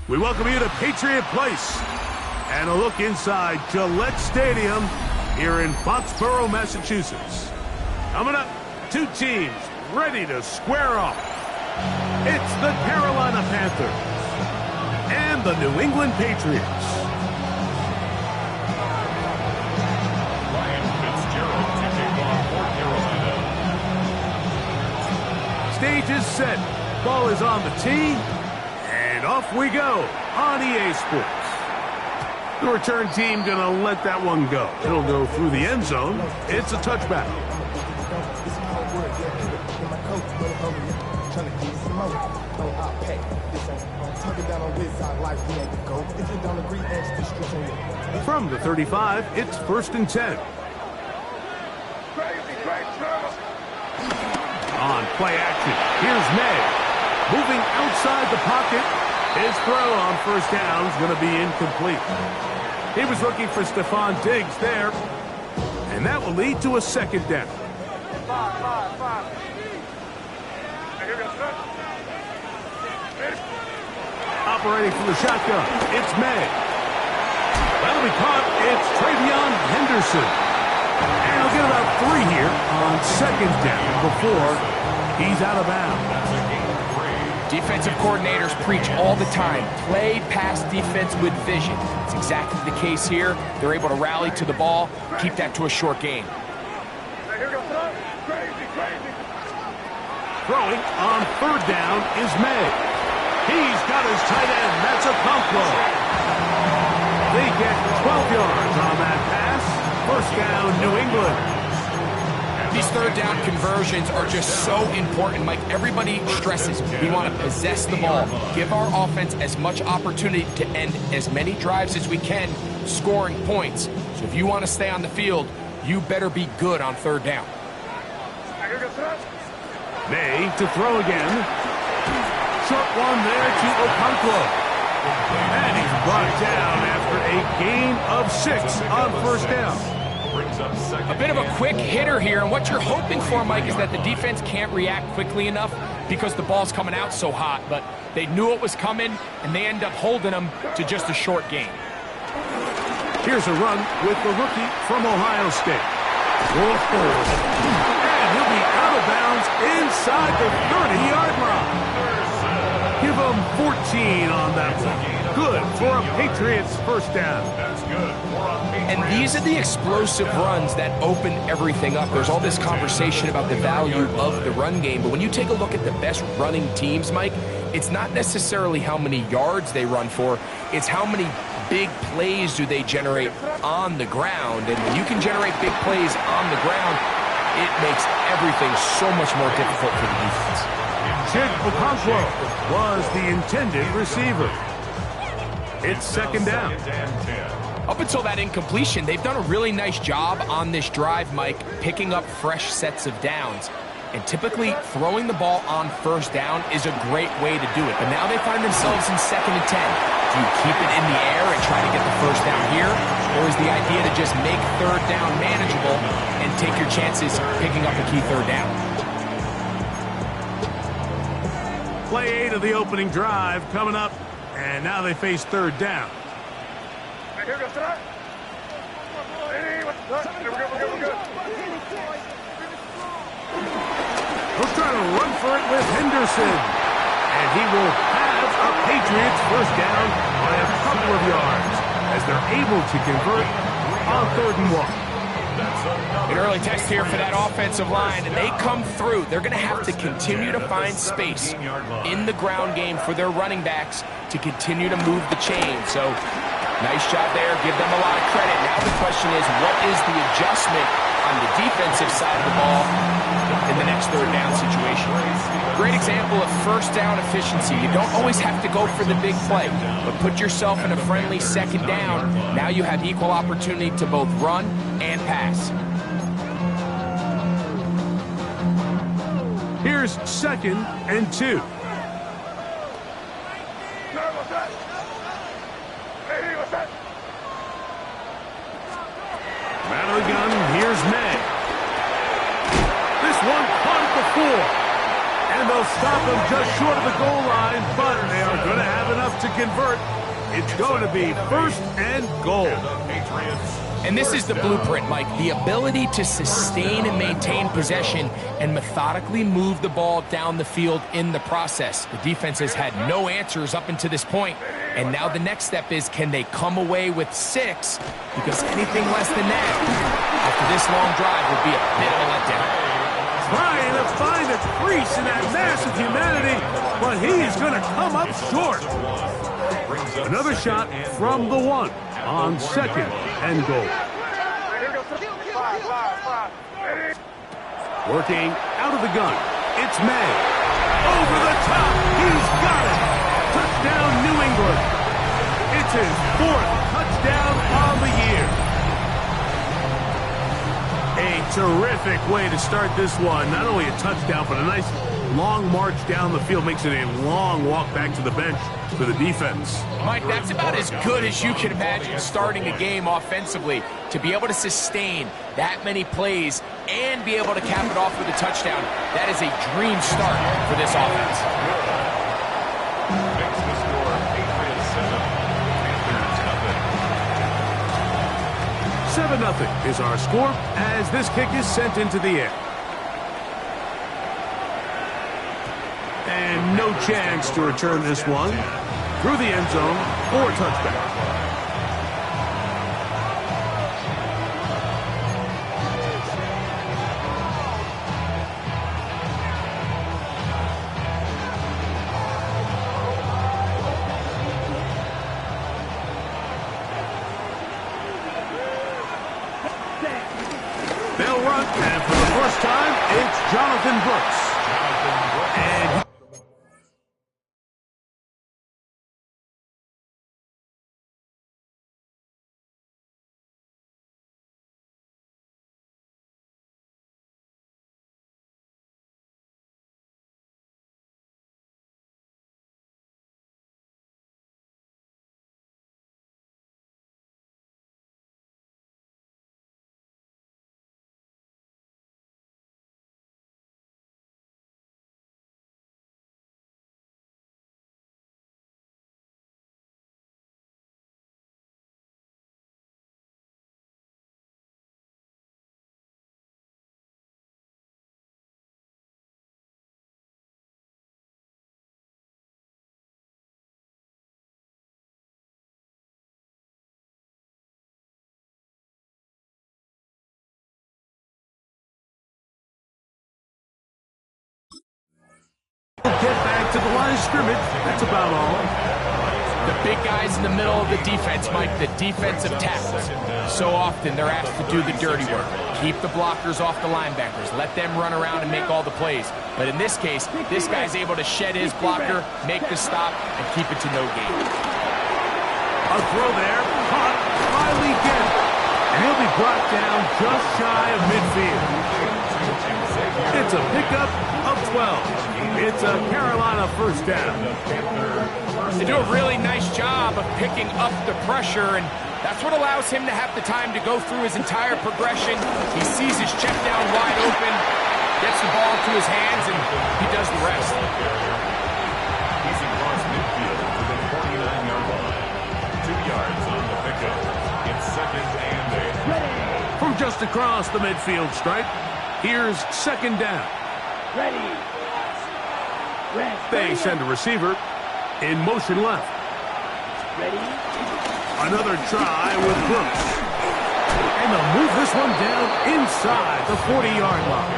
We welcome you to Patriot Place and a look inside Gillette Stadium here in Foxborough, Massachusetts. Coming up, two teams ready to square off. It's the Carolina Panthers and the New England Patriots. Ryan Fitzgerald to kick off for Carolina. Stage is set. Ball is on the tee. And off we go on EA Sports. The return team gonna let that one go. It'll go through the end zone. It's a touchback. From the 35, it's 1st and 10. On play action, here's May. Moving outside the pocket. His throw on first down is going to be incomplete. He was looking for Stephon Diggs there. And that will lead to a second down. Operating from the shotgun, it's May. That'll be caught. It's Travion Henderson. And he'll get about 3 here on second down before he's out of bounds. Defensive coordinators preach all the time, play pass defense with vision. It's exactly the case here. They're able to rally to the ball, keep that to a short game. Throwing on 3rd down is May. He's got his tight end. That's a Okonkwo. They get 12 yards on that pass. First down, New England. These 3rd down conversions are just so important, Mike. Everybody stresses we want to possess the ball, give our offense as much opportunity to end as many drives as we can, scoring points. So if you want to stay on the field, you better be good on 3rd down. May to throw again. Short one there to Okonkwo. And he's brought down after a gain of 6 on first down. A bit of a quick hitter here, and what you're hoping for, Mike, is that the defense can't react quickly enough because the ball's coming out so hot, but they knew it was coming, and they end up holding them to just a short gain. Here's a run with the rookie from Ohio State. And he'll be out of bounds inside the 30-yard line. Give him 14 on that one. Good for a Patriots first down. That's good for a Patriots. And these are the explosive runs that open everything up. There's all this conversation about the value of the run game, but when you take a look at the best running teams, Mike, it's not necessarily how many yards they run for, it's how many big plays do they generate on the ground. And when you can generate big plays on the ground, it makes everything so much more difficult for the defense. Chig Okonkwo was the intended receiver. It's second down. Up until that incompletion, they've done a really nice job on this drive, Mike, picking up fresh sets of downs. And typically, throwing the ball on first down is a great way to do it. But now they find themselves in 2nd and 10. Do you keep it in the air and try to get the first down here? Or is the idea to just make 3rd down manageable and take your chances picking up a key 3rd down? Play 8 of the opening drive coming up, and now they face 3rd down. He'll try to run for it with Henderson. And he will have a Patriots first down by a couple of yards as they're able to convert on 3rd and 1. An early test here for that offensive line, and they come through. They're going to have to continue to find space in the ground game for their running backs to continue to move the chain. So, nice job there. Give them a lot of credit. Now the question is, what is the adjustment on the defensive side of the ball in the next 3rd down situation? Great example of first down efficiency. You don't always have to go for the big play, but put yourself in a friendly 2nd down. Now you have equal opportunity to both run and pass. Here's 2nd and 2. Out of the gun, here's May. This one caught before. And they'll stop him just short of the goal line, but they are going to have enough to convert. It's going to be 1st and goal. And this is the blueprint, Mike. The ability to sustain and maintain possession and methodically move the ball down the field in the process. The defense has had no answers up until this point. And now the next step is, can they come away with 6? Because anything less than that, after this long drive, would be a bit of a letdown. Trying to find a crease in that massive humanity, but he's going to come up short. Another shot from the 1 on 2nd and goal. Working out of the gun. It's May. Over the top. He's got it. Touchdown, New England. It's his 4th touchdown on the year. A terrific way to start this one. Not only a touchdown, but a nice long march down the field. Makes it a long walk back to the bench for the defense. Mike, that's about as good as you can imagine starting a game offensively. To be able to sustain that many plays and be able to cap it off with a touchdown, that is a dream start for this offense. Makes the score Patriots 7, Panthers 7-0 is our score as this kick is sent into the air. And no chance to return this one through the end zone for a touchback. They'll run, and for the first time, it's Jonathan Brooks. And get back to the line of scrimmage. That's about all. The big guys in the middle of the defense, Mike, the defensive tackles. So often they're asked to do the dirty work. Keep the blockers off the linebackers. Let them run around and make all the plays. But in this case, this guy's able to shed his blocker, make the stop, and keep it to no gain. A throw there, caught by Lee Ginn. And he'll be brought down just shy of midfield. It's a pickup of 12. It's a Carolina first down. They do a really nice job of picking up the pressure, and that's what allows him to have the time to go through his entire progression. He sees his check down wide open, gets the ball to his hands, and he does the rest. He's across midfield to the 49-yard line. 2 yards on the pickup. It's 2nd and 8. From just across the midfield stripe, here's 2nd down. Ready. They send a receiver in motion left. Ready. Another try with Brooks. And they'll move this one down inside the 40-yard line.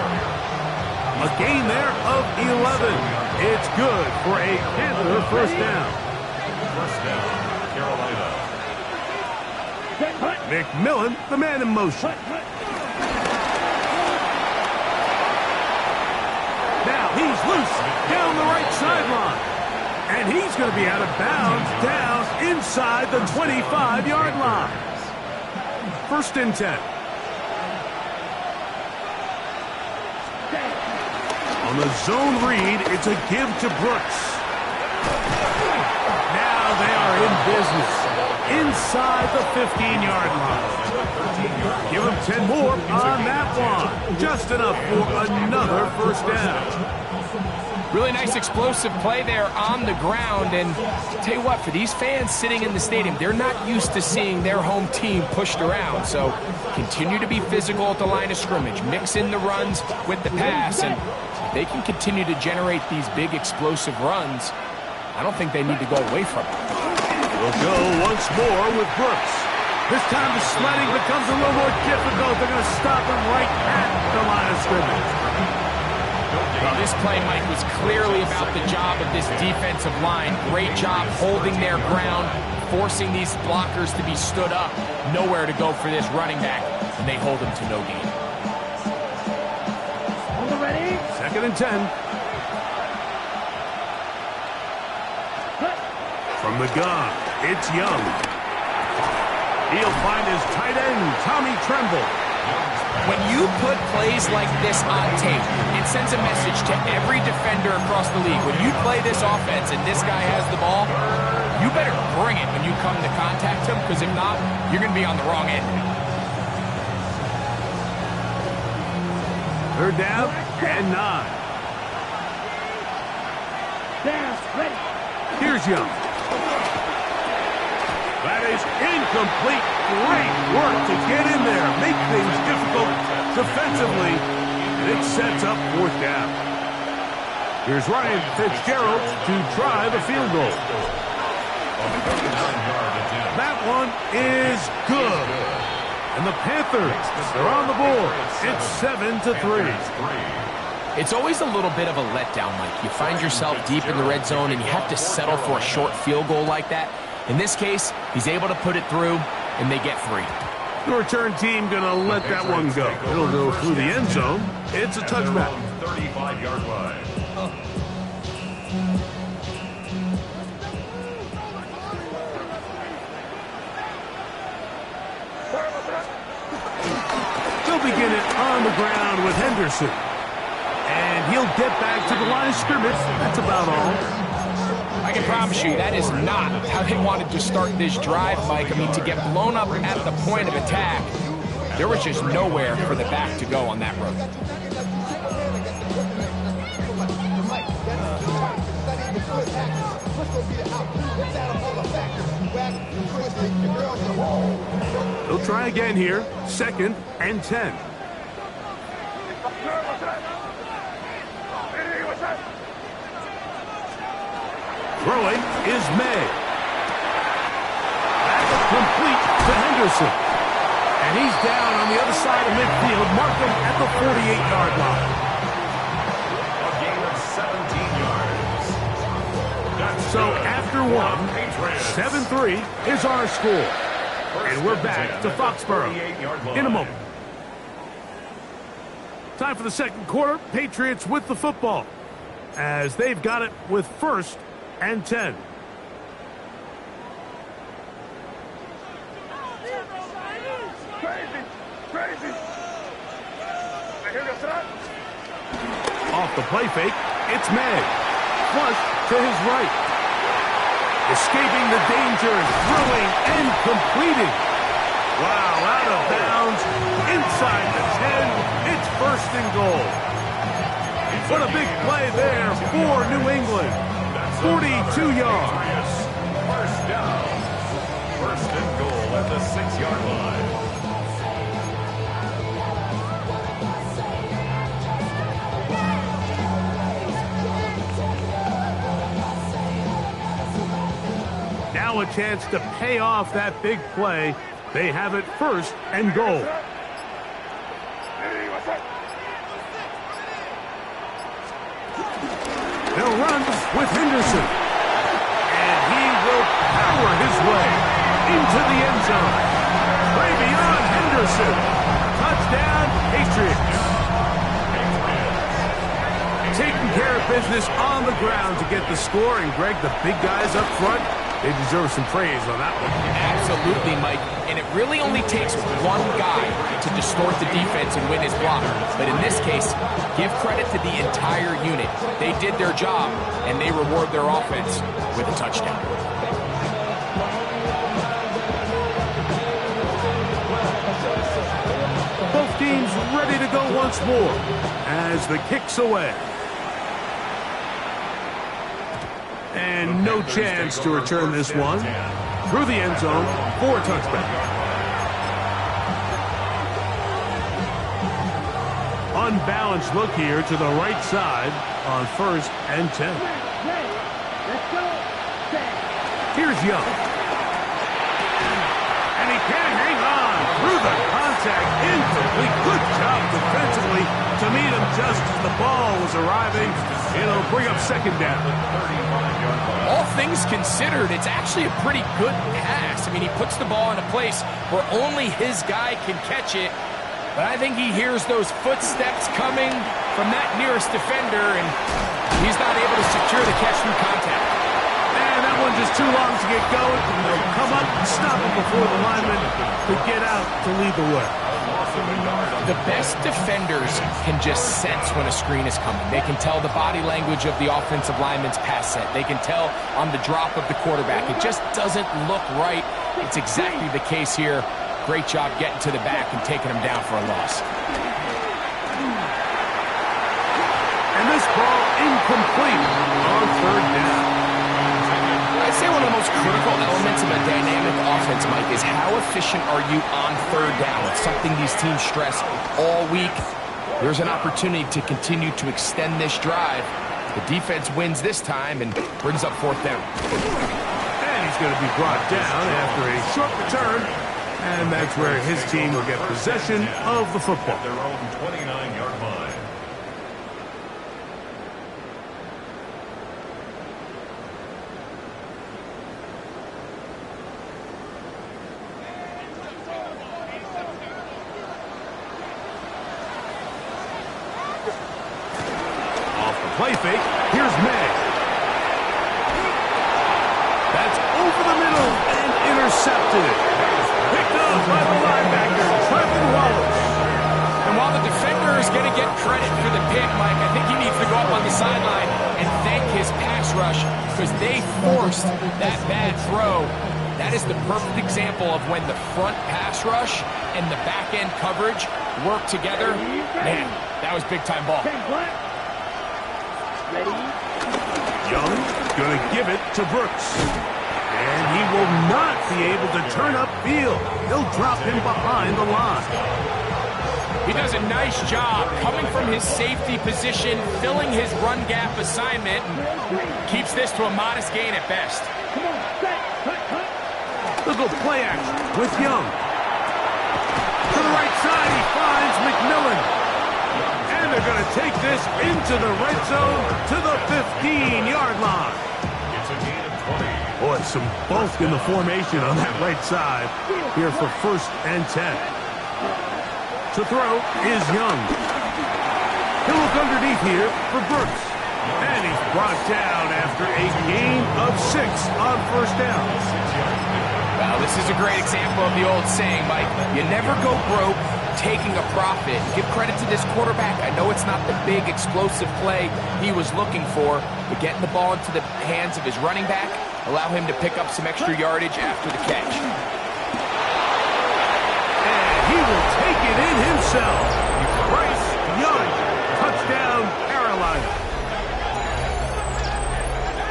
A gain there of 11. It's good for a Panther first down. First down, Carolina. McMillan, the man in motion. Now he's loose down the right sideline. And he's going to be out of bounds down inside the 25-yard line. 1st and 10. On the zone read, it's a give to Brooks. Now they are in business inside the 15-yard line. Give him 10 more on that one. Just enough for another first down. Really nice explosive play there on the ground. And tell you what, for these fans sitting in the stadium, they're not used to seeing their home team pushed around. So continue to be physical at the line of scrimmage. Mix in the runs with the pass. And if they can continue to generate these big explosive runs, I don't think they need to go away from it. We'll go once more with Brooks. This time the sledding becomes a little more difficult. They're going to stop him right at the line of scrimmage. Well, this play, Mike, was clearly about the job of this defensive line. Great job holding their ground, forcing these blockers to be stood up. Nowhere to go for this running back, and they hold him to no gain. Ready? 2nd and 10. From the gun, it's Young. He'll find his tight end, Tommy Tremble. When you put plays like this on tape, it sends a message to every defender across the league. When you play this offense and this guy has the ball, you better bring it when you come to contact him, because if not, you're going to be on the wrong end. 3rd down and 9. Down. Ready. Here's Young. That is incomplete. Great work to get in there, make things difficult defensively, and it sets up 4th down. Here's Ryan Fitzgerald to try the field goal. That one is good. And the Panthers, they're on the board. It's 7-3. It's always a little bit of a letdown, Mike. You find yourself deep in the red zone and you have to settle for a short field goal like that. In this case, he's able to put it through, and they get 3. The return team going to let that one go. It'll go through the end zone. It's a touchback. 35-yard line. They'll begin it on the ground with Henderson. And he'll get back to the line of scrimmage. That's about all. I can promise you that is not how they wanted to start this drive, Mike. I mean, to get blown up at the point of attack, there was just nowhere for the back to go on that road. They'll try again here. 2nd and 10. Throwing is May. That's complete to Henderson. And he's down on the other side of midfield. Mark him at the 48-yard line. A gain of 17 yards. That's So good. after one, 7-3 is our score. And we're back to Foxborough in a moment. Time for the 2nd quarter. Patriots with the football, as they've got it with 1st and 10. Crazy. Off the play fake, it's May. Flush to his right. Escaping the danger, throwing and completing. Wow, out of bounds, inside the 10. It's 1st and goal. What a big play there for New England. 42 yards. 1st down. 1st and goal at the 6-yard line. Now a chance to pay off that big play. They have it 1st and goal. They'll run with Henderson. And he will power his way into the end zone. Way beyond Henderson. Touchdown, Patriots. Taking care of business on the ground to get the score. And Greg, the big guys up front, they deserve some praise on that one. Absolutely, Mike. And it really only takes one guy to distort the defense and win his block. But in this case, give credit to the entire unit. They did their job, and they reward their offense with a touchdown. once more as the kick's away. And no chance to return this one through the end zone for a touchback. Unbalanced look here to the right side on 1st and 10. Let's go. Here's Young. And he can't hang on through the contact. Incomplete. Good job defensively to meet him just as the ball was arriving. It'll bring up 2nd down. All things considered, it's actually a pretty good pass. I mean, he puts the ball in a place where only his guy can catch it. But I think he hears those footsteps coming from that nearest defender, and he's not able to secure the catch through contact. And that one just too long to get going. And they'll come up and stop him before the lineman could get out to lead the way. The best defenders can just sense when a screen is coming. They can tell the body language of the offensive lineman's pass set. They can tell on the drop of the quarterback. It just doesn't look right. It's exactly the case here. Great job getting to the back and taking him down for a loss. And this ball incomplete on 3rd down. I'd say one of the most critical elements of a dynamic offense, Mike, is how efficient are you on 3rd down? It's something these teams stress all week. There's an opportunity to continue to extend this drive. The defense wins this time and brings up 4th down. And he's going to be brought down after a short return. And that's where his team will get possession of the football. At their own 29-yard line. Off the play fake, here's May. That's over the middle and intercepted. Picked up by the linebacker, Trevin Wallace. And while the defender is going to get credit for the pick, Mike, I think he needs to go up on the sideline and thank his pass rush because they forced that bad throw. That is the perfect example of when the front pass rush and the back end coverage work together. Man, that was big-time ball. Ready? Young going to give it to Brooks. And he will not be able to turn upfield. He'll drop him behind the line. He does a nice job coming from his safety position, filling his run gap assignment, and keeps this to a modest gain at best. Come on, set, cut. Look at play action with Young. To the right side, he finds McMillan. And they're going to take this into the red zone to the 15-yard line. It's a gain of 20. Boy, some bulk in the formation on that right side here for 1st and 10. To throw is Young. He'll look underneath here for Brooks. And he's brought down after a gain of 6 on 1st down. Well, this is a great example of the old saying, Mike. You never go broke taking a profit. Give credit to this quarterback. I know it's not the big explosive play he was looking for, but getting the ball into the hands of his running back, allow him to pick up some extra yardage after the catch. And he will take it in himself. Bryce Young, touchdown, Carolina.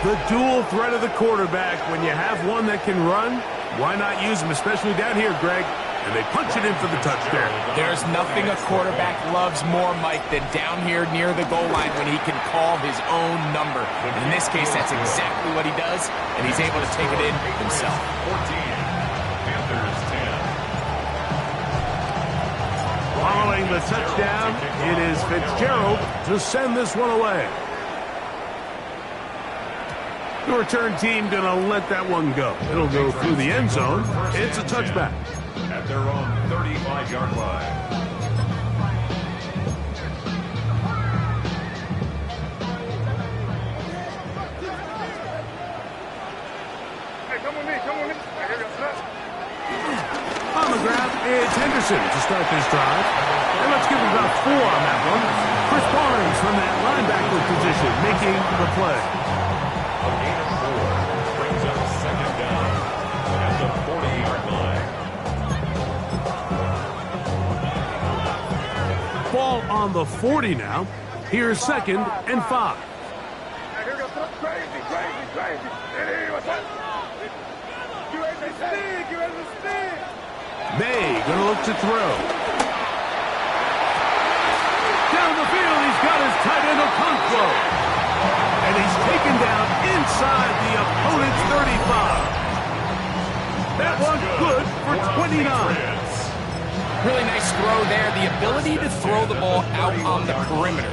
The dual threat of the quarterback. When you have one that can run, why not use him, especially down here, Greg? And they punch it in for the touchdown. There's nothing a quarterback loves more, Mike, than down here near the goal line when he can call his own number. And in this case, that's exactly what he does, and he's able to take it in himself. 14. Panthers 10. Following the touchdown, it is Fitzgerald to send this one away. The return team going to let that one go. It'll go through the end zone. It's a touchback. At their own 35-yard line. Hey, come with me. On the ground, it's Henderson to start this drive. And let's give him about 4 on that one. Chris Barnes from that linebacker position making the play. A gain of 4 brings up 2nd down at the 40-yard line. ball on the 40 now. Here's 2nd and 5. Here we go. Crazy, crazy, crazy. Hey, what's up? You ready to spin? You ready to spin? May gonna look to throw. Down the field, he's got his tight end Okonkwo. And he's taken down inside the opponent's 35. That one good for 29. Really nice throw there. The ability to throw the ball out on the perimeter.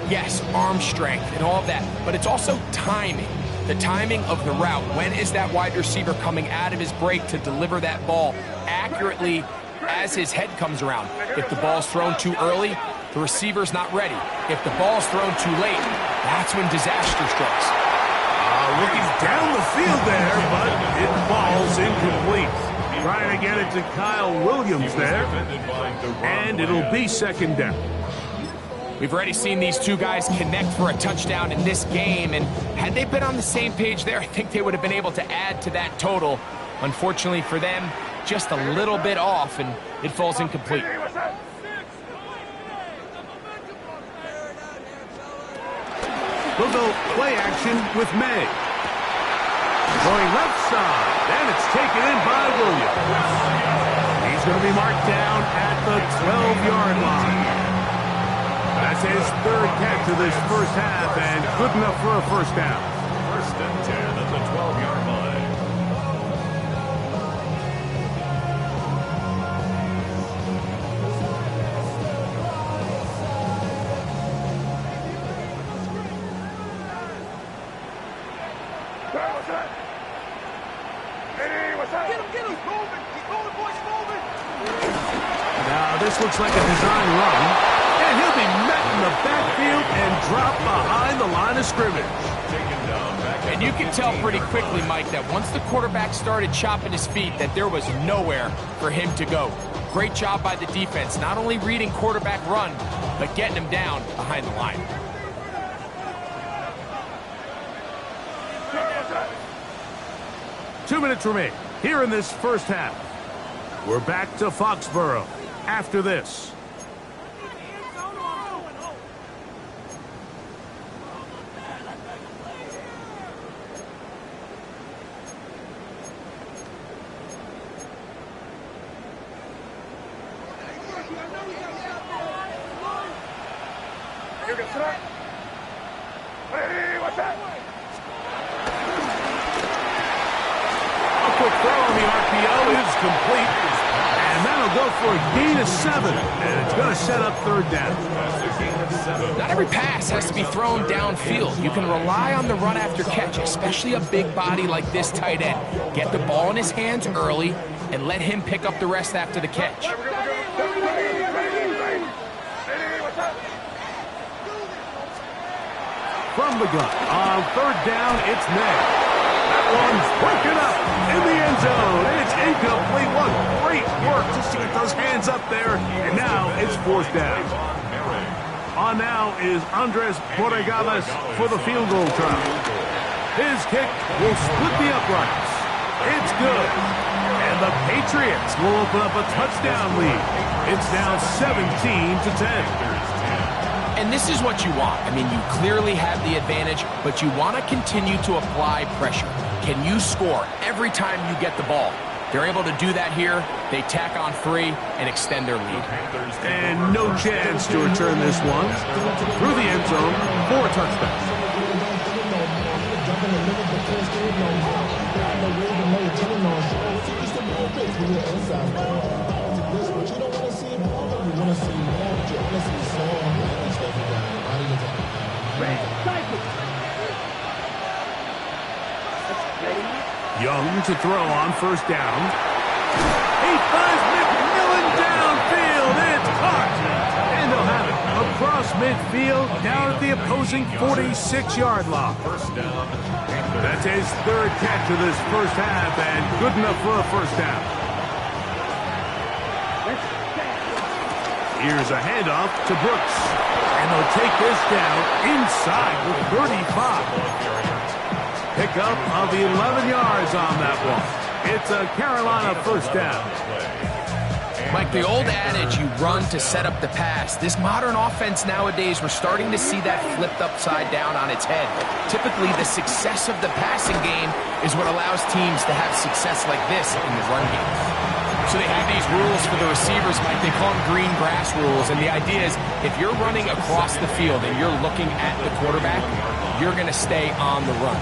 Yes, arm strength and all of that, but it's also timing. The timing of the route. When is that wide receiver coming out of his break to deliver that ball accurately as his head comes around? If the ball's thrown too early, the receiver's not ready. If the ball's thrown too late, that's when disaster strikes. Looking down the field there, but it falls incomplete. Trying to get it to Kyle Williams there, and it'll be 2nd down. We've already seen these two guys connect for a touchdown in this game, and had they been on the same page there, I think they would have been able to add to that total. Unfortunately for them, just a little bit off, and it falls incomplete. We'll go play action with May. Going left side, and it's taken in by Williams. He's going to be marked down at the 12-yard line. That's his 3rd catch of this first half, and good enough for a first down. 1st and 10 at the 12-yard line. What's up? Hey, what's up? Get him, get him. Keep moving. Keep moving, boys, moving. Now, this looks like a design run, and he'll be met in the backfield and dropped behind the line of scrimmage. And you can tell pretty quickly, Mike, that once the quarterback started chopping his feet, that there was nowhere for him to go. Great job by the defense, not only reading quarterback run, but getting him down behind the line. What's up? 2 minutes remain here in this first half. We're back to Foxborough after this. Here we go. Hey, what's up? A quick throw on the RPO is complete. And that'll go for a gain of 7. And it's going to set up 3rd down. Not every pass has to be thrown downfield. You can rely on the run after catch, especially a big body like this tight end. Get the ball in his hands early and let him pick up the rest after the catch. From the gun on 3rd down, it's May. That one's broken up in the end zone. It's incomplete. What great work just to get those hands up there. And now it's 4th down. On now is Andres Borregales for the field goal try. His kick will split the uprights. It's good. And the Patriots will open up a touchdown lead. It's now 17-10. And this is what you want. I mean, you clearly have the advantage, but you want to continue to apply pressure. Can you score every time you get the ball? They're able to do that here. They tack on 3 and extend their lead. And no chance to return this one. Through the end zone for a touchdown. Young to throw on 1st down. He finds McMillan downfield. It's caught. And they'll have it across midfield down at the opposing 46-yard line. That's his 3rd catch of this first half and good enough for a first down. Here's a handoff to Brooks. And they'll take this down inside the 35. Pickup of 11 yards on that one. It's a Carolina first down. Mike, the old adage, you run to set up the pass. This modern offense nowadays, we're starting to see that flipped upside down on its head. Typically, the success of the passing game is what allows teams to have success like this in the run game. So they have these rules for the receivers, Mike. They call them green grass rules. And the idea is if you're running across the field and you're looking at the quarterback, you're going to stay on the run.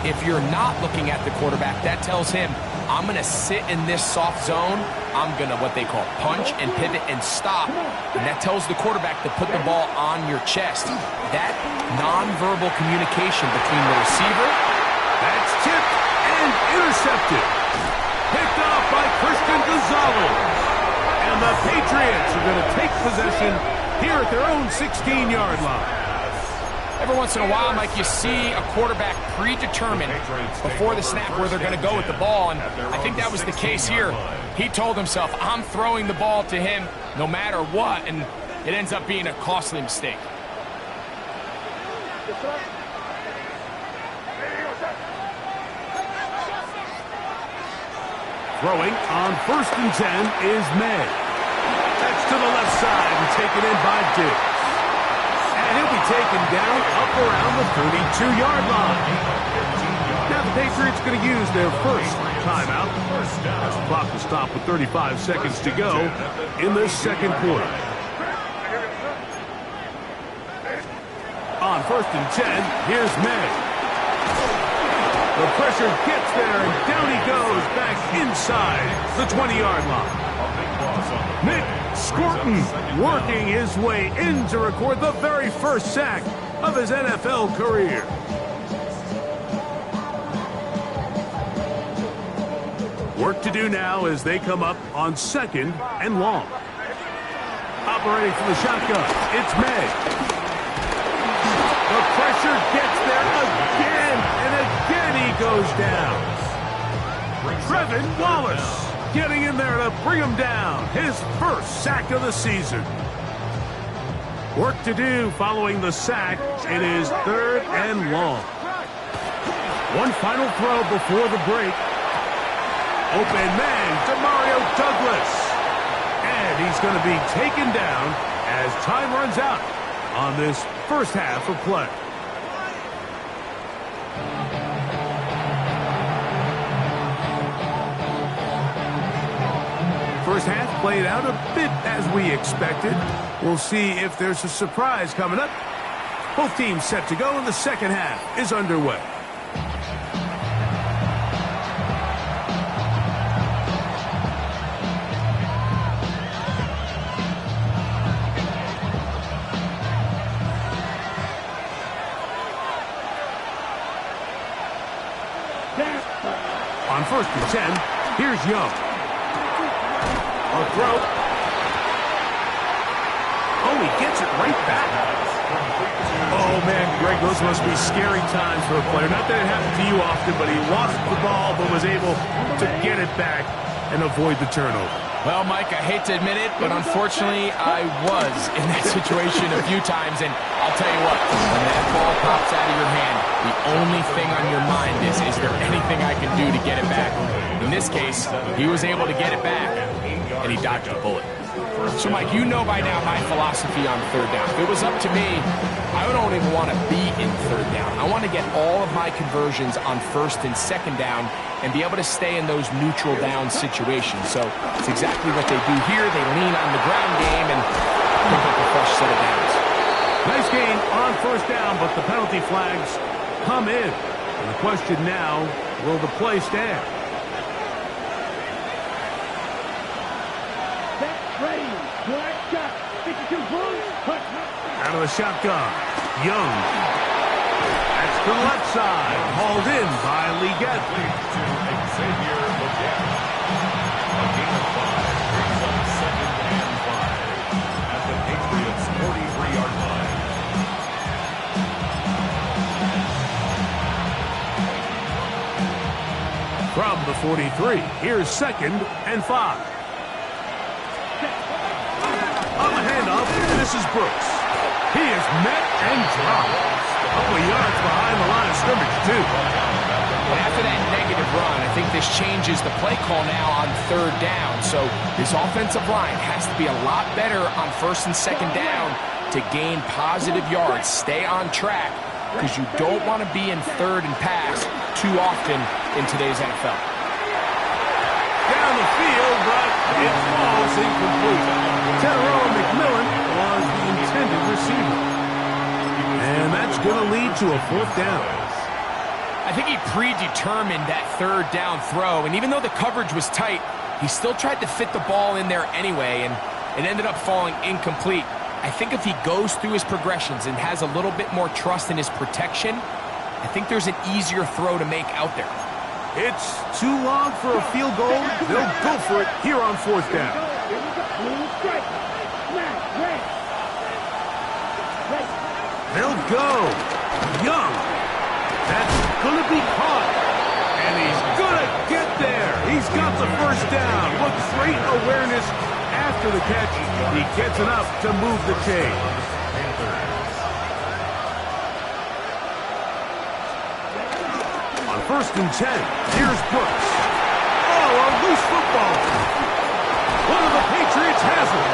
If you're not looking at the quarterback, that tells him, I'm going to sit in this soft zone. I'm going to what they call punch and pivot and stop. And that tells the quarterback to put the ball on your chest. That nonverbal communication between the receiver. That's tipped and intercepted. Picked off by Christian Gonzalez. And the Patriots are going to take possession here at their own 16-yard line. Every once in a while, Mike, you see a quarterback predetermined before the snap where they're going to go with the ball, and I think that was the case here. He told himself, I'm throwing the ball to him no matter what, and it ends up being a costly mistake. Throwing on 1st and 10 is May. That's to the left side and taken in by Diggs. And he'll be taken down up around the 32-yard line. Now the Patriots going to use their first timeout. As the clock will stop with 35 seconds to go in the second quarter. On 1st and 10, here's May. The pressure gets there, and down he goes back inside the 20-yard line. Nick Scorton working his way in to record the very first sack of his NFL career. Work to do now as they come up on 2nd and long. Operating from the shotgun, it's May. The pressure gets there again, and again he goes down. Trevin Wallace getting in there to bring him down. His first sack of the season. Work to do following the sack. It is 3rd and long. One final throw before the break. Open man to Mario Douglas. And he's going to be taken down as time runs out on this first half of play. First half played out a bit as we expected. We'll see if there's a surprise coming up. Both teams set to go, and the second half is underway. On 1st and 10, here's Young. A throw. Oh, he gets it right back. Oh, man, Greg, those must be scary times for a player. Not that it happens to you often, but he lost the ball but was able to get it back and avoid the turnover. Well, Mike, I hate to admit it, but unfortunately, I was in that situation a few times, and I'll tell you what, when that ball pops out of your hand, the only thing on your mind is there anything I can do to get it back? In this case, he was able to get it back, and he dodged a bullet. So, Mike, you know by now my philosophy on 3rd down. If it was up to me, I don't even want to be in 3rd down. I want to get all of my conversions on 1st and 2nd down and be able to stay in those neutral down situations. So it's exactly what they do here. They lean on the ground game and pick up a fresh set of downs. Nice gain on 1st down, but the penalty flags come in. And the question now, will the play stand? Out of the shotgun, Young. That's to the left side, hauled in by Leggett. Xavier Leggett. A gain of 5 brings up 2nd and 5 at the Patriots' 43-yard line. From the 43, here's 2nd and 5. On the handoff, this is Brooks. He is met and dropped. A couple of yards behind the line of scrimmage, too. And after that negative run, I think this changes the play call now on third down. So this offensive line has to be a lot better on first and second down to gain positive yards. Stay on track, because you don't want to be in third and pass too often in today's NFL. Down the field, but it falls incomplete. Teteroa McMillan was the intended receiver. And that's going to lead to a fourth down. I think he predetermined that third down throw, and even though the coverage was tight, he still tried to fit the ball in there anyway, and it ended up falling incomplete. I think if he goes through his progressions and has a little bit more trust in his protection, I think there's an easier throw to make out there. It's too long for a field goal. They'll go for it here on fourth down. They'll go. Young. That's going to be caught. And he's going to get there. He's got the first down. What great awareness after the catch. He gets enough to move the chain. On first and 10, here's Brooks. Oh, a loose football. One of the Patriots has it.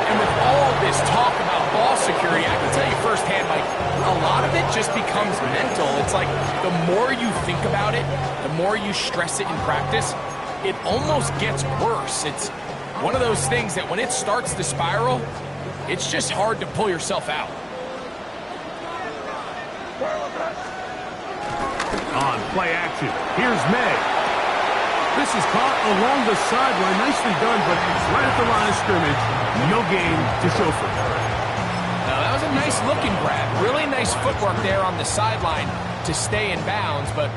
And with all this talk about ball security, I can tell you firsthand, Mike, a lot of it just becomes mental. It's like the more you think about it, the more you stress it in practice, it almost gets worse. It's one of those things that when it starts to spiral, it's just hard to pull yourself out. On play action, here's May. This is caught along the sideline. Nicely done, but right at the line of scrimmage, no gain to show for it. Now, that was a nice looking grab. Really nice footwork there on the sideline to stay in bounds, but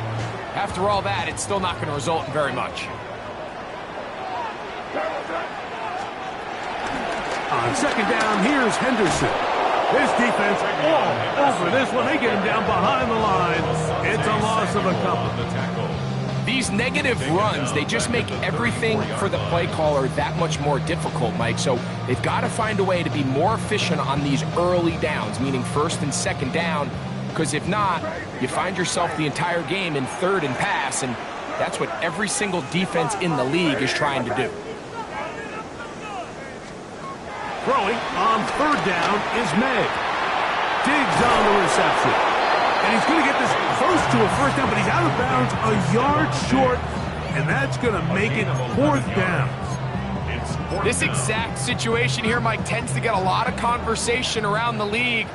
after all that, it's still not going to result in very much. On second down, here's Henderson. His defense all over this one. They get him down behind the line. It's a loss of a couple. These negative runs, they just make everything for the play caller that much more difficult, Mike. So they've got to find a way to be more efficient on these early downs, meaning first and second down, because if not, you find yourself the entire game in third and pass, and that's what every single defense in the league is trying to do. Throwing on third down is May. Diggs on the reception. And he's going to get this close to a first down, but he's out of bounds a yard short, and that's going to make it fourth down. This exact situation here, Mike, tends to get a lot of conversation around the league.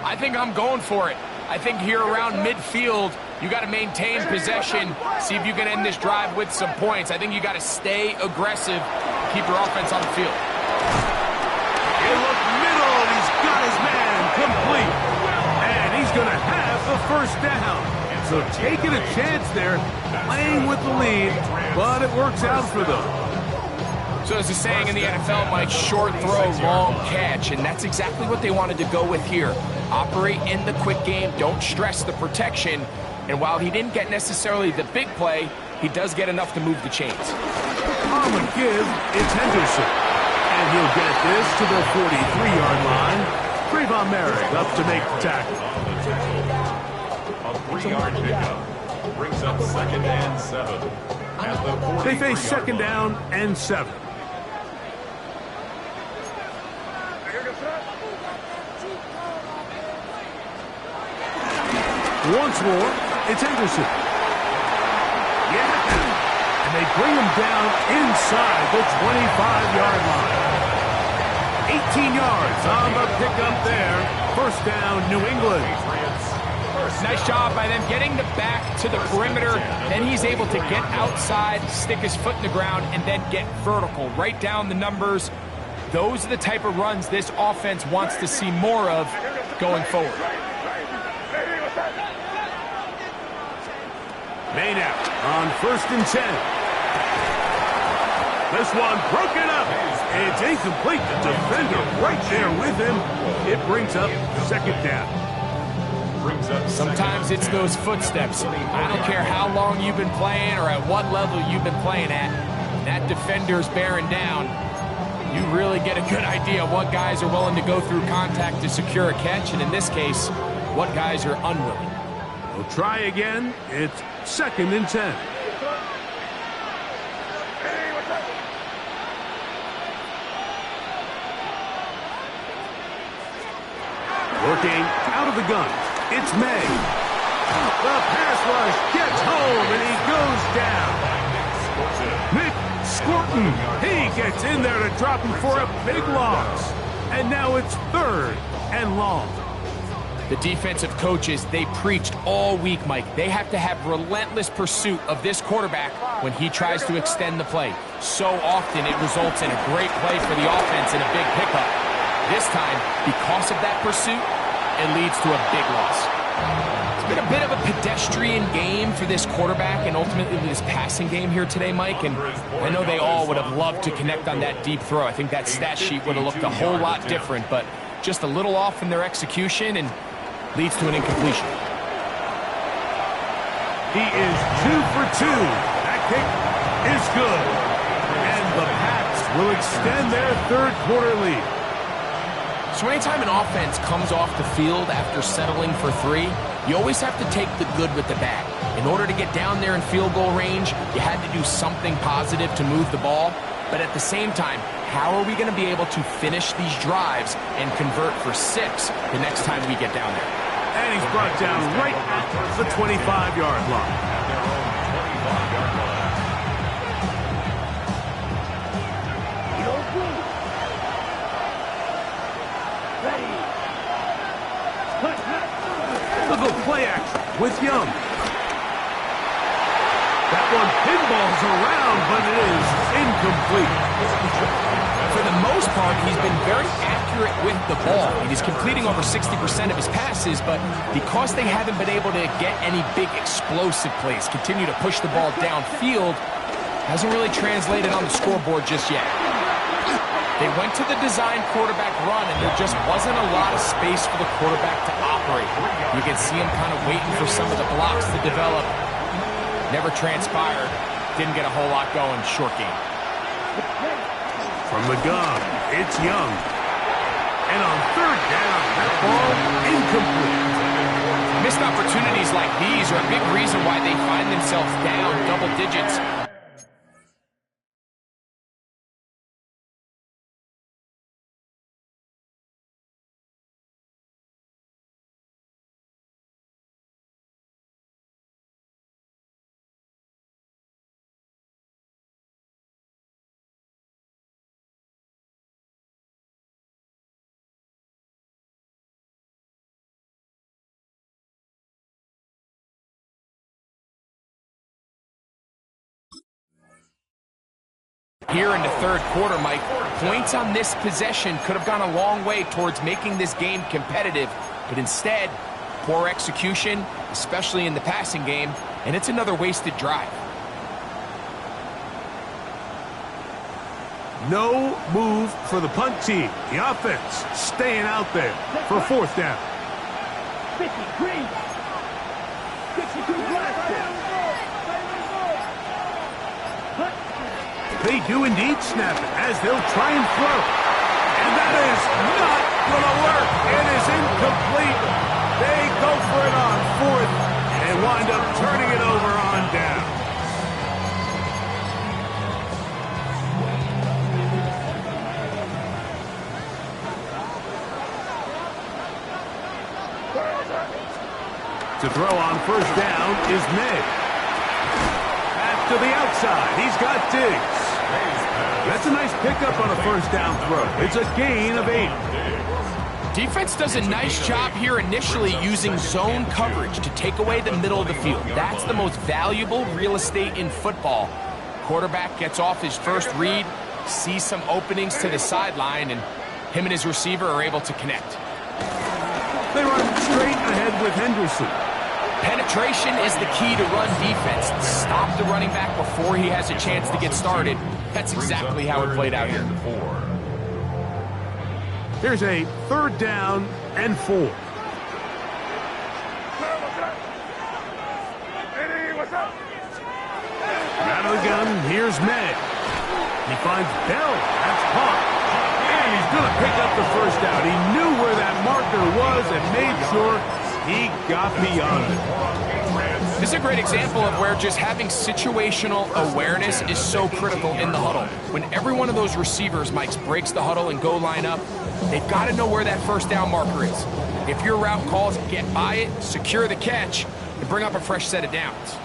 I think I'm going for it. I think here around midfield, you got to maintain possession, see if you can end this drive with some points. I think you got to stay aggressive, keep your offense on the field. He looked middle, and he's got his man complete. And he's going to have the first down. So taking a chance there, playing with the lead, but it works out for them. So there's a saying in the NFL, Mike, short throw, long catch, and that's exactly what they wanted to go with here. Operate in the quick game, don't stress the protection, and while he didn't get necessarily the big play, he does get enough to move the chains. On the give, it's Henderson. And he'll get this to the 43-yard line. Trayvon Merrick up to make the tackle. A 3-yard pickup brings up second and 7. At the 43-yard They face second line. down and 7. Once more, it's Henderson. Yeah, and they bring him down inside the 25-yard line. 18 yards on the pickup there. First down, New England. Nice job by them getting the back to the perimeter. Then he's able to get outside, stick his foot in the ground, and then get vertical. Write down the numbers. Those are the type of runs this offense wants to see more of going forward. Main out on first and 10. This one broken up. It's incomplete. The defender right there with him. It brings up second down. Sometimes it's those footsteps. I don't care how long you've been playing or at what level you've been playing at. That defender's bearing down. You really get a good idea of what guys are willing to go through contact to secure a catch, and in this case, what guys are unwilling. We'll try again. It's 2nd and 10. Working out of the gun. It's May. The pass rush gets home, and he goes down. Nick Scorton. He gets in there to drop him for a big loss. And now it's 3rd and long. The defensive coaches, they preached all week, Mike. They have to have relentless pursuit of this quarterback when he tries to extend the play. So often it results in a great play for the offense and a big pickup. This time, because of that pursuit, it leads to a big loss. It's been a bit of a pedestrian game for this quarterback and ultimately this passing game here today, Mike. And I know they all would have loved to connect on that deep throw. I think that stat sheet would have looked a whole lot different, but just a little off in their execution and leads to an incompletion. He is 2 for 2. That kick is good. And the Pats will extend their 3rd quarter lead. So anytime an offense comes off the field after settling for 3, you always have to take the good with the bad. In order to get down there in field goal range, you had to do something positive to move the ball. But at the same time, how are we going to be able to finish these drives and convert for 6 the next time we get down there? And he's brought down right at the 25-yard line. Look at play action with Young. That one pinballs around, but it is incomplete. For the most part, he's been very accurate with the ball. He's completing over 60% of his passes, but because they haven't been able to get any big explosive plays, continue to push the ball downfield, hasn't really translated on the scoreboard just yet. They went to the design quarterback run, and there just wasn't a lot of space for the quarterback to operate. You can see him kind of waiting for some of the blocks to develop. Never transpired. Didn't get a whole lot going. Short game. From the gun, it's Young. And on 3rd down, that ball incomplete. Missed opportunities like these are a big reason why they find themselves down double digits. Here in the 3rd quarter, Mike, points on this possession could have gone a long way towards making this game competitive, but instead, poor execution, especially in the passing game, and it's another wasted drive. No move for the punt team. The offense staying out there for 4th down. 53. 62 blast. They do indeed snap it as they'll try and throw. And that is not going to work. It is incomplete. They go for it on 4th and wind up turning it over on down. To throw on 1st down is May. Back to the outside. He's got Diggs. That's a nice pickup on a 1st down throw. It's a gain of 8. Defense does a nice job here initially using zone coverage to take away the middle of the field. That's the most valuable real estate in football. Quarterback gets off his first read, sees some openings to the sideline, and him and his receiver are able to connect. They run straight ahead with Henderson. Penetration is the key to run defense. Stop the running back before he has a chance to get started. That's exactly how it played out here. Here's a 3rd down and 4. Out of the gun, here's May. He finds Bell. That's caught. And he's going to pick up the 1st down. He knew where that marker was and made sure He got beyond it. This is a great example of where just having situational awareness is so critical in the huddle. When every one of those receivers, Mike, breaks the huddle and go line up, they've got to know where that first down marker is. If your route calls, get by it, secure the catch, and bring up a fresh set of downs.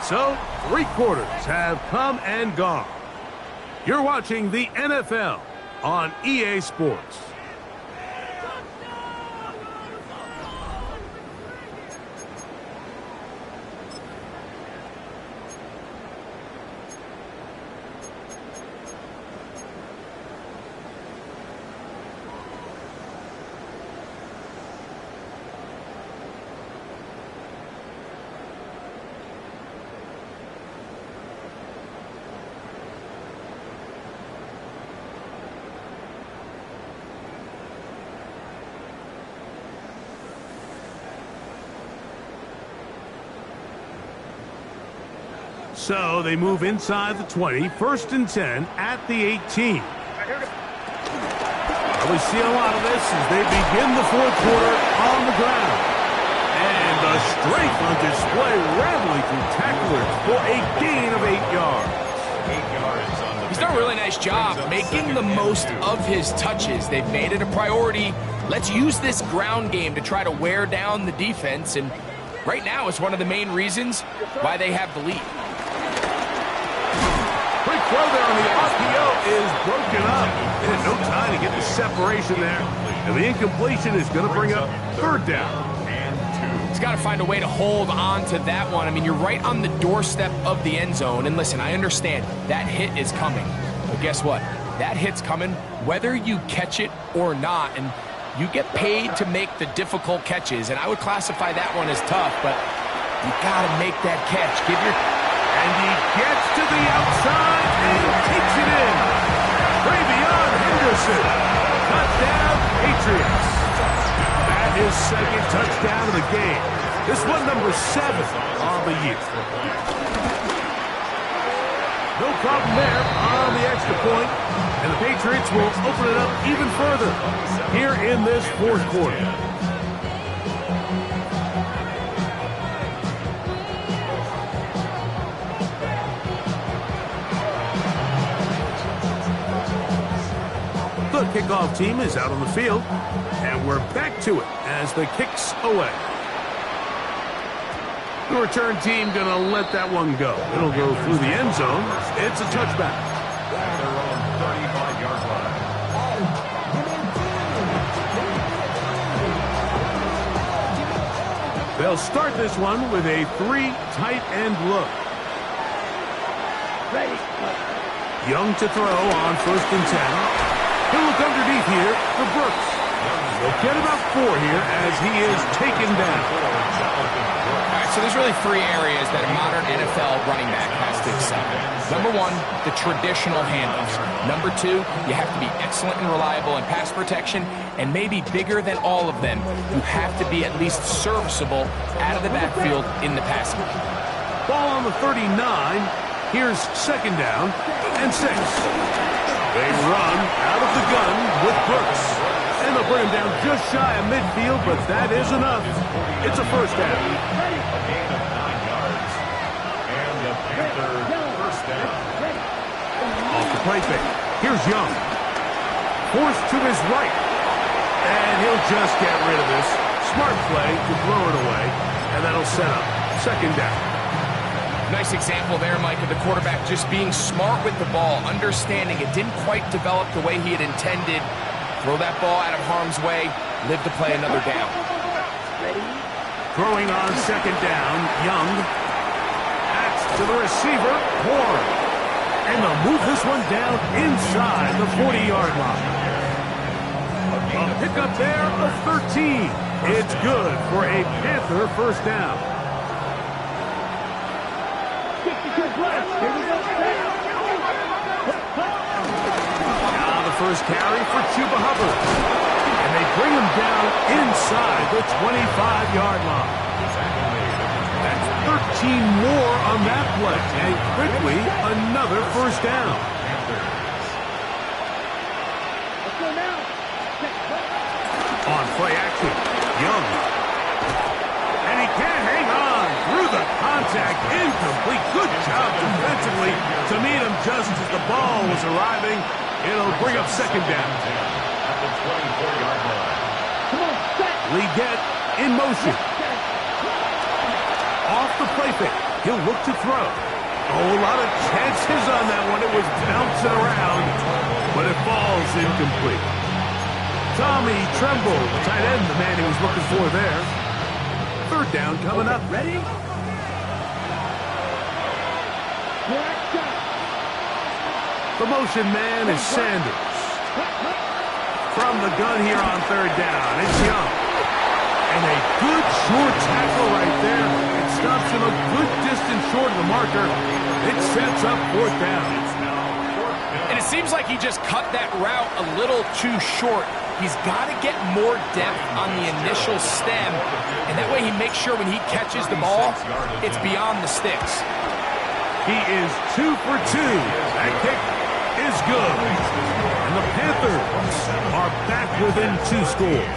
So, 3 quarters have come and gone. You're watching the NFL on EA Sports. So they move inside the 20, 1st and 10 at the 18. We see a lot of this as they begin the 4th quarter on the ground. And the strength on display, rambling through tacklers for a gain of 8 yards. He's done a really nice job making the most of his touches. They've made it a priority. Let's use this ground game to try to wear down the defense, and right now it's one of the main reasons why they have the lead. Quick throw there on the RPO is broken up. They had no time to get the separation there. And the incompletion is going to bring up 3rd down. He's got to find a way to hold on to that one. I mean, you're right on the doorstep of the end zone. And listen, I understand that hit is coming. But guess what? That hit's coming whether you catch it or not. And you get paid to make the difficult catches. And I would classify that one as tough, but you got to make that catch. And he gets to the outside and takes it in. Travion Henderson. Touchdown, Patriots. That is 2nd touchdown of the game. This one number 7 on the year. No problem there on the extra point. And the Patriots will open it up even further here in this 4th quarter. The kickoff team is out on the field, and we're back to it as the kick's away. The return team going to let that one go. It'll go through the end zone. It's a touchback. Their own 35-yard line. They'll start this one with a 3 tight end look. Young to throw on 1st and 10. He'll look underneath here for Brooks. He'll get about 4 here as he is taken down. All right, so there's really 3 areas that a modern NFL running back has to excel. Number 1, the traditional handoffs. Number 2, you have to be excellent and reliable in pass protection, and maybe bigger than all of them, you have to be at least serviceable out of the backfield in the passing game. Ball on the 39. Here's 2nd down and 6. They run out of the gun with Brooks. And they'll bring him down just shy of midfield, but that is enough. It's a 1st down. A gain of 9 yards. And the Panthers 1st down. Off the play fake. Here's Young. Forced to his right. And he'll just get rid of this. Smart play to throw it away. And that'll set up 2nd down. Nice example there, Mike, of the quarterback just being smart with the ball, understanding it didn't quite develop the way he had intended. Throw that ball out of harm's way, live to play another down. Throwing on 2nd down, Young. That's to the receiver, Horn. And they'll move this one down inside the 40-yard line. A pickup there of 13. It's good for a Panther 1st down. Now the first carry for Chuba Hubbard. And they bring him down inside the 25-yard line. That's 13 more on that play. And quickly, another 1st down. On play action, Young. And he can't hang on through the contact. Incomplete. Good job defensively to meet him just as the ball was arriving. It'll bring up second down. At the 24-yard line. Leggett in motion. Off the play fake. He'll look to throw. Oh, a lot of chances on that one. It was bouncing around, but it falls incomplete. Tommy Tremble, the tight end, the man he was looking for there. Third down coming up. Ready? The motion man is Sanders. From the gun here on third down, it's Young. And a good short tackle right there. It stops him a good distance short of the marker. It sets up fourth down. And it seems like he just cut that route a little too short. He's got to get more depth on the initial stem, and that way he makes sure when he catches the ball, it's beyond the sticks. He is 2 for 2. That kick is good. And the Panthers are back within 2 scores.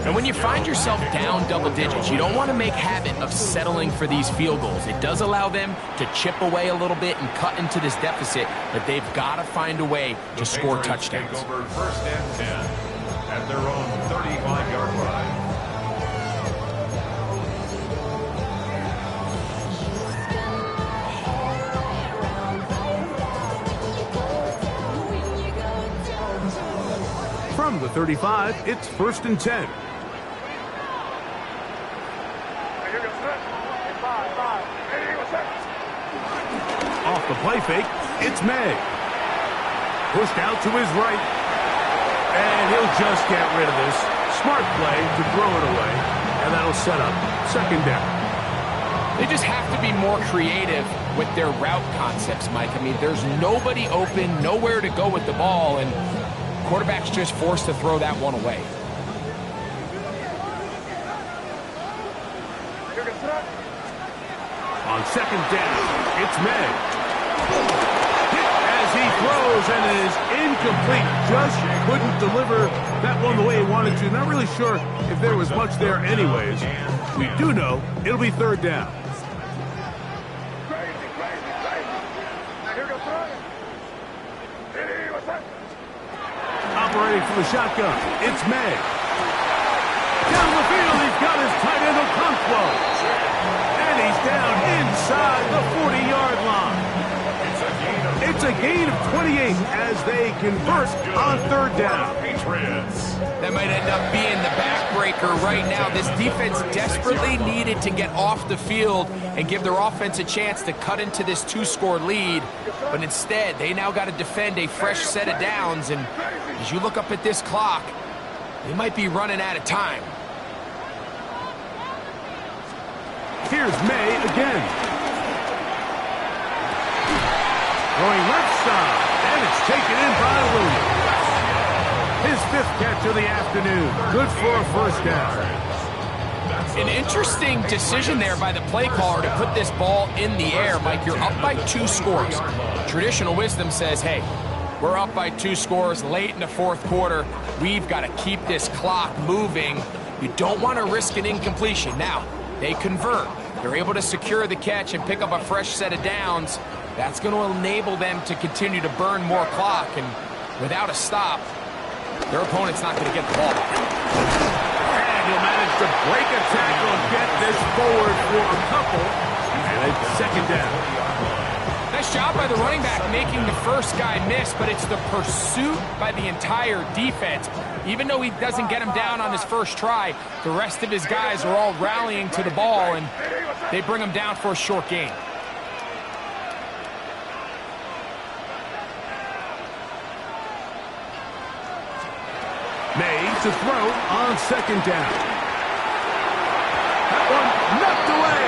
And when you find yourself down double digits, you don't want to make habit of settling for these field goals. It does allow them to chip away a little bit and cut into this deficit, but they've got to find a way to score touchdowns. Over first and 10 at their own 35-yard line. From the 35, it's first and 10. Off the play fake, it's May. Pushed out to his right. And he'll just get rid of this. Smart play to throw it away. And that'll set up second down. They just have to be more creative with their route concepts, Mike. I mean, there's nobody open, nowhere to go with the ball, and quarterback's just forced to throw that one away. On second down, it's May. Hit as he throws, and it is incomplete. Just couldn't deliver that one the way he wanted to. Not really sure if there was much there anyways. We do know it'll be third down. Operating from the shotgun, it's May. Down the field, he's got his tight end Okonkwo. And he's down inside the 40-yard line. It's a gain of 28 as they convert on third down. That might end up being the backbreaker right now. This defense desperately needed to get off the field and give their offense a chance to cut into this 2-score lead. But instead, they now got to defend a fresh set of downs. And as you look up at this clock, they might be running out of time. Here's May again. Going left side, and it's taken in by Williams. His 5th catch of the afternoon. Good for a first down. An interesting decision there by the play caller to put this ball in the air. Mike, you're up by 2 scores. Traditional wisdom says, hey, we're up by 2 scores late in the 4th quarter. We've got to keep this clock moving. You don't want to risk an incompletion. Now, they convert. They're able to secure the catch and pick up a fresh set of downs. That's going to enable them to continue to burn more clock. And without a stop, their opponent's not going to get the ball. And he'll manage to break a tackle and get this forward for a couple. And it's second down. Nice job by the running back making the first guy miss, but it's the pursuit by the entire defense. Even though he doesn't get him down on his first try, the rest of his guys are all rallying to the ball, and they bring him down for a short gain. May to throw on second down. That one knocked away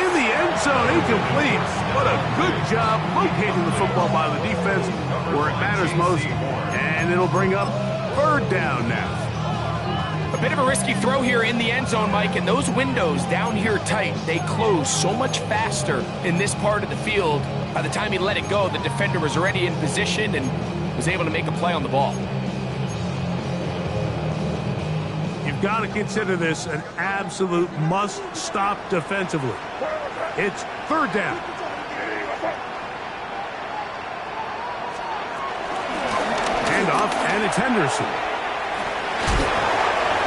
in the end zone, incomplete. What a good job locating the football by the defense where it matters most. And it'll bring up third down now. A bit of a risky throw here in the end zone, Mike, and those windows down here tight, they close so much faster in this part of the field. By the time he let it go, the defender was already in position and was able to make a play on the ball. You've got to consider this an absolute must-stop defensively. It's third down. Handoff, and it's Henderson.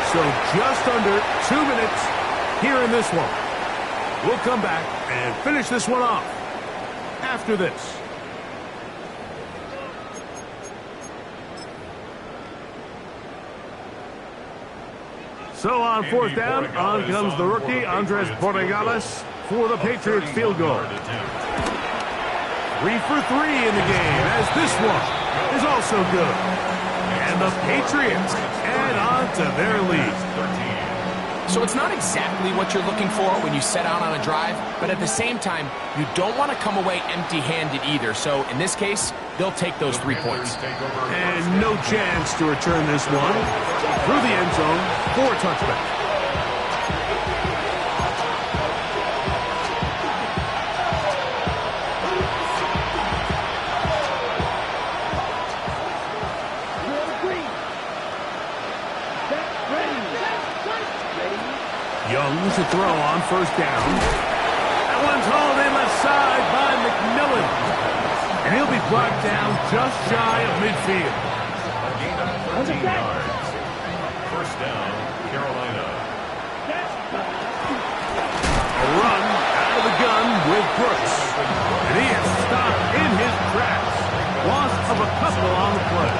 So just under 2 minutes here in this one. We'll come back and finish this one off after this. So on fourth down, on comes the rookie, Andres Borregales, for the Patriots field goal. 3 for 3 in the game, as this one is also good. And the Patriots add on to their lead. So it's not exactly what you're looking for when you set out on a drive, but at the same time, you don't want to come away empty-handed either. So in this case, they'll take those 3 points. And no chance to return this one through the end zone for a touchback. Young to throw on first down. That one's hauled in left side by McMillan. And he'll be brought down just shy of midfield. A gain of 13 yards. First down, Carolina. A run out of the gun with Brooks. And he is stopped in his tracks. Loss of a couple on the play.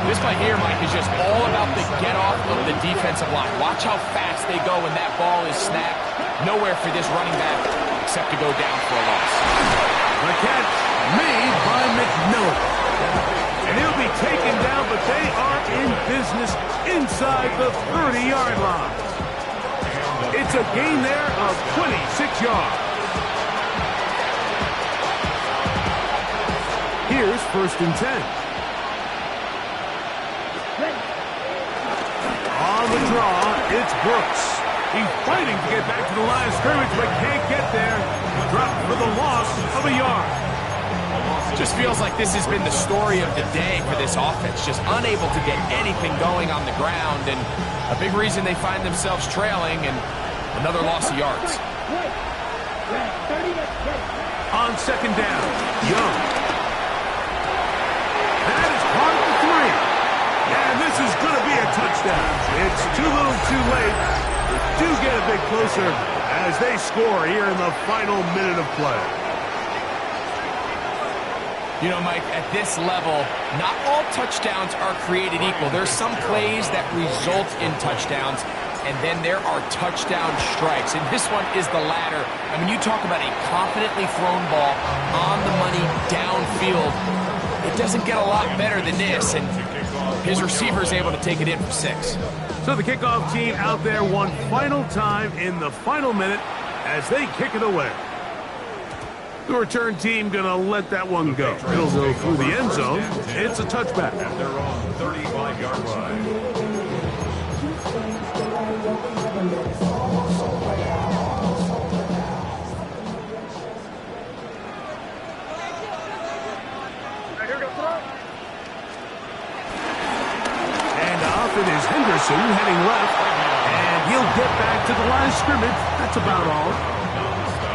This play here, Mike, is just all about the get-off of the defensive line. Watch how fast they go when that ball is snapped. Nowhere for this running back except to go down for a loss. The catch made by McMillan. And he'll be taken down, but they are in business inside the 30-yard line. It's a gain there of 26 yards. Here's first and 10. On the draw, it's Brooks. He's fighting to get back to the line of scrimmage, but can't get there. Dropped for the loss of a yard. Just feels like this has been the story of the day for this offense. Just unable to get anything going on the ground, and a big reason they find themselves trailing, and another loss of yards. On second down, Young. That is part of the 3. And this is going to be a touchdown. It's too little too late. They do get a bit closer as they score here in the final minute of play. You know, Mike, at this level, not all touchdowns are created equal. There's some plays that result in touchdowns, and then there are touchdown strikes. And this one is the latter. I mean, you talk about a confidently thrown ball on the money downfield. It doesn't get a lot better than this, and his receiver is able to take it in for 6. So the kickoff team out there one final time in the final minute as they kick it away. The return team going to let that one go. It'll go through the end zone. It's a touchback. At their own 35-yard line. It is Henderson heading left, and he'll get back to the line of scrimmage. That's about all.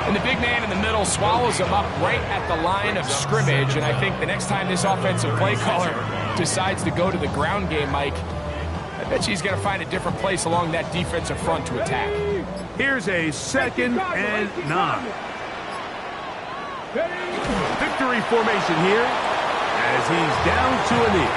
And the big man in the middle swallows him up right at the line of scrimmage, and I think the next time this offensive play caller decides to go to the ground game, Mike, I bet you he's going to find a different place along that defensive front to attack. Here's a 2nd and 9. Victory formation here as he's down to a knee.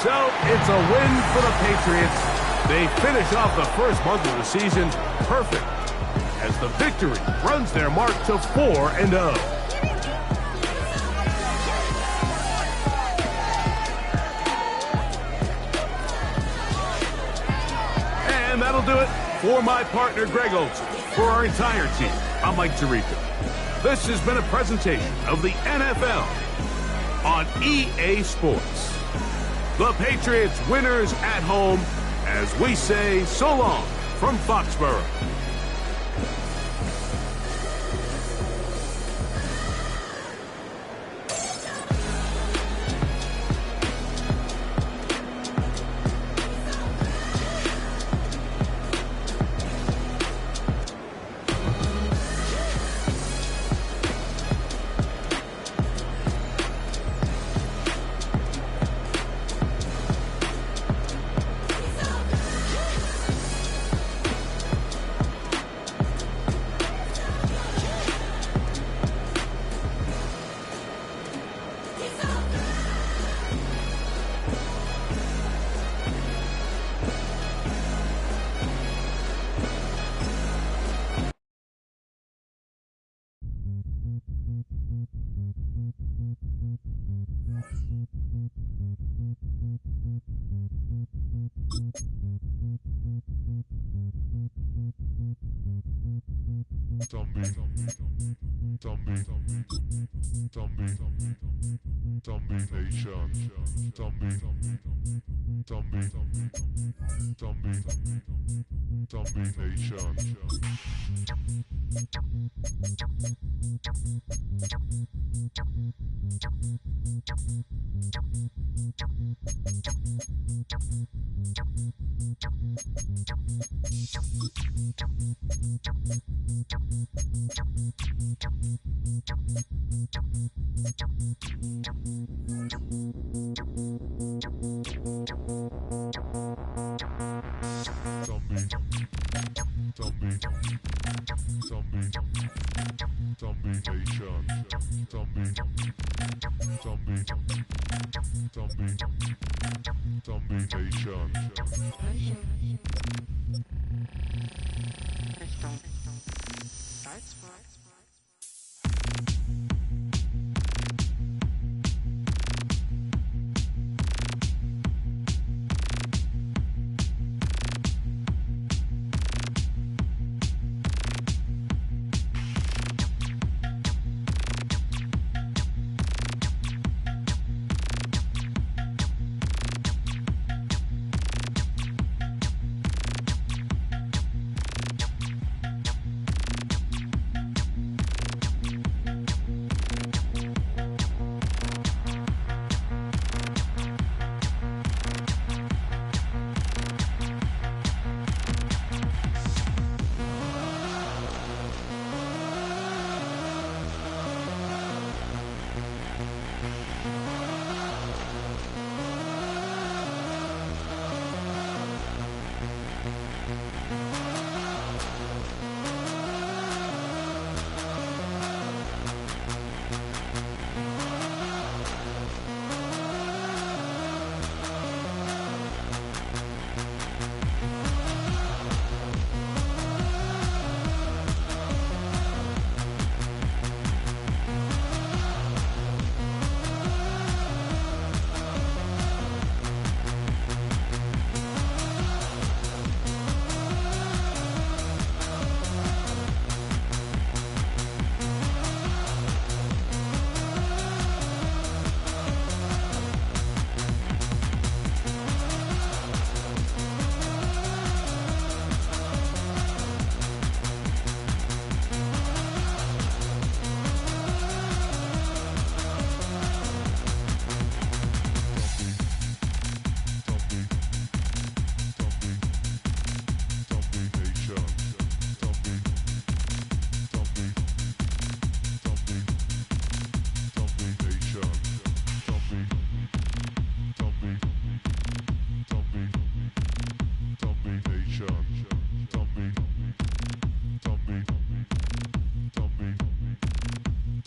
So it's a win for the Patriots. They finish off the first month of the season perfect as the victory runs their mark to 4-0. And that'll do it for my partner Greg Olson. For our entire team, I'm Mike Tirico. This has been a presentation of the NFL on EA Sports. The Patriots winners at home as we say so long from Foxborough.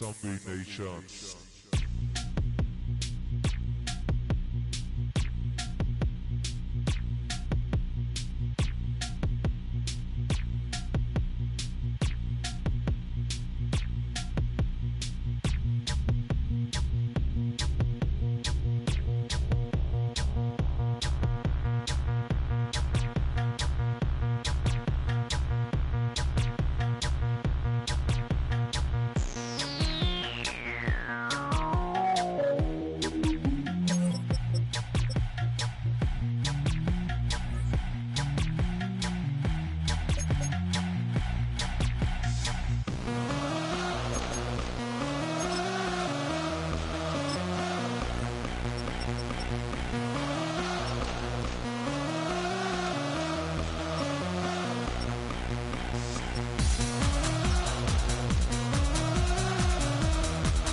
Zombie Nation.